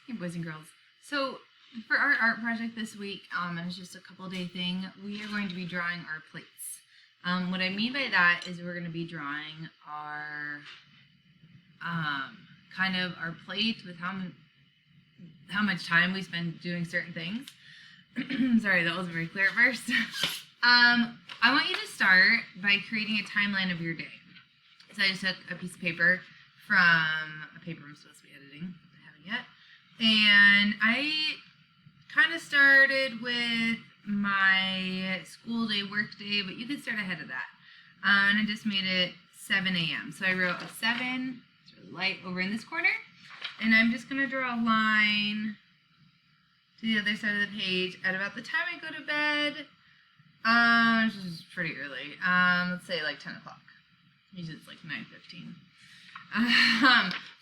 Hey, boys and girls. So, for our art project this week, and it's just a couple day thing, we are going to be drawing our plates. What I mean by that is we're going to be drawing our kind of our plate with how much time we spend doing certain things. Sorry, that wasn't very clear at first. I want you to start by creating a timeline of your day. So I just took a piece of paper from a paper I'm supposed to be editing. I haven't yet. And I kind of started with my school day, work day, but you could start ahead of that. And I just made it 7 a.m. So I wrote a 7, it's really light, over in this corner. And I'm just going to draw a line to the other side of the page at about the time I go to bed. Which is pretty early. Let's say like 10 o'clock. Usually it's like 9:15.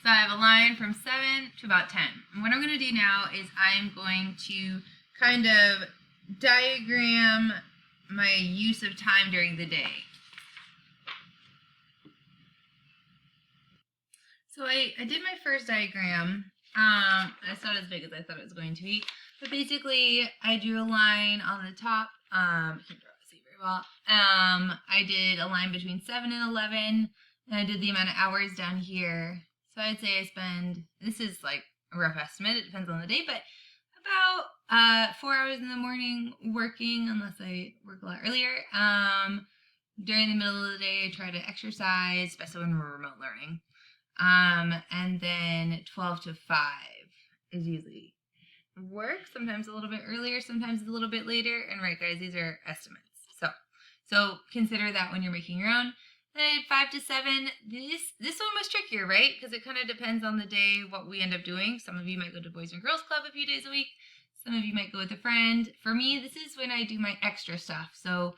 So I have a line from 7 to about 10. And what I'm going to do now is I'm going to kind of diagram my use of time during the day. So I did my first diagram. It's not as big as I thought it was going to be. But basically, I drew a line on the top. I can't draw it very well. I did a line between 7 and 11. And I did the amount of hours down here. So I'd say I spend, this is like a rough estimate, it depends on the day, but about 4 hours in the morning working, unless I work a lot earlier. During the middle of the day, I try to exercise, especially when we're remote learning. And then 12 to 5 is usually work, sometimes a little bit earlier, sometimes a little bit later. And right, guys, these are estimates. So consider that when you're making your own. Then 5 to 7, this one was trickier, right? Because it kind of depends on the day, what we end up doing. Some of you might go to Boys and Girls Club a few days a week. Some of you might go with a friend. For me, this is when I do my extra stuff. So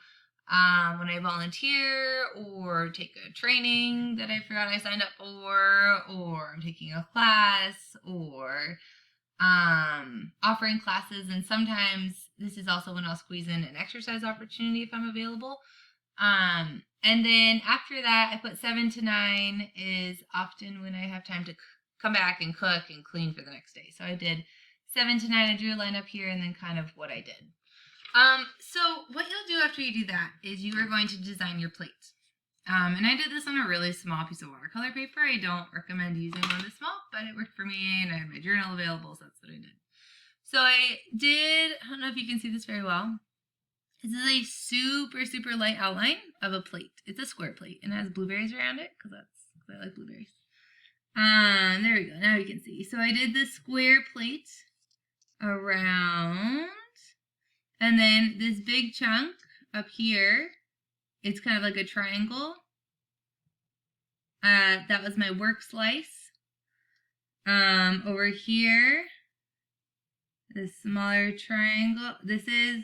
when I volunteer or take a training that I forgot I signed up for, or I'm taking a class, or offering classes. And sometimes this is also when I'll squeeze in an exercise opportunity if I'm available. And then after that, I put 7 to 9 is often when I have time to come back and cook and clean for the next day. So I did 7 to 9. I drew a line up here and then kind of what I did. So what you'll do after you do that is you are going to design your plate. And I did this on a really small piece of watercolor paper. I don't recommend using one this small, but it worked for me and I had my journal available, so that's what I did. So I don't know if you can see this very well. This is a super, super light outline of a plate. It's a square plate and it has blueberries around it because I like blueberries. There we go. Now you can see. So I did the square plate around, and then this big chunk up here, it's kind of like a triangle. That was my work slice. Over here, the smaller triangle. This is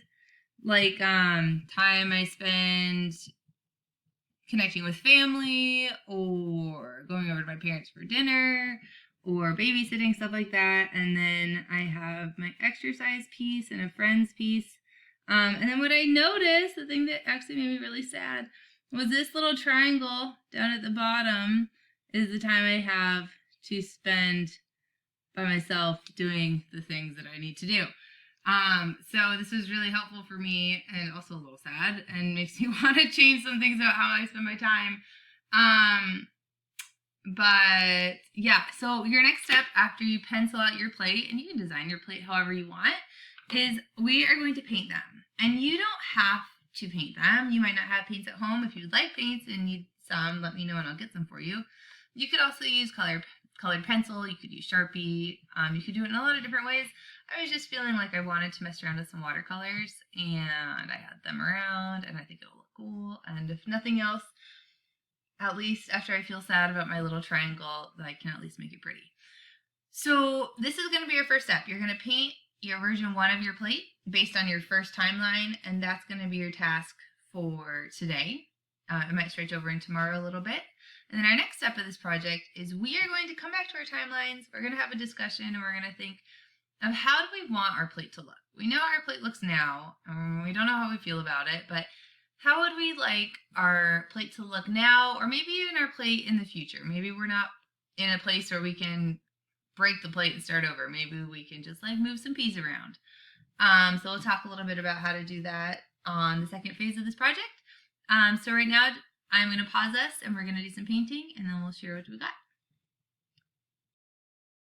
like time I spend connecting with family or going over to my parents for dinner or babysitting, stuff like that. And then I have my exercise piece and a friend's piece. And then what I noticed, the thing that actually made me really sad, was this little triangle down at the bottom is the time I have to spend by myself doing the things that I need to do. So this was really helpful for me and also a little sad and makes me want to change some things about how I spend my time. But yeah, so your next step after you pencil out your plate, and you can design your plate however you want, is we are going to paint them. And you don't have to paint them. You might not have paints at home. If you'd like paints and need some, let me know and I'll get some for you. You could also use colored pencil. You could use Sharpie. You could do it in a lot of different ways. I was just feeling like I wanted to mess around with some watercolors, and I had them around, and I think it'll look cool. And if nothing else, at least after I feel sad about my little triangle, that I can at least make it pretty. So this is going to be your first step. You're going to paint your version 1 of your plate based on your first timeline, and that's going to be your task for today. It might stretch over in tomorrow a little bit. And then our next step of this project is we are going to come back to our timelines. We're going to have a discussion, and we're going to think of how do we want our plate to look. We know how our plate looks now. We don't know how we feel about it, but how would we like our plate to look now, or maybe even our plate in the future? Maybe we're not in a place where we can break the plate and start over. Maybe we can just like move some peas around. So we'll talk a little bit about how to do that on the second phase of this project. So right now I'm going to pause us and we're going to do some painting and then we'll share what we got.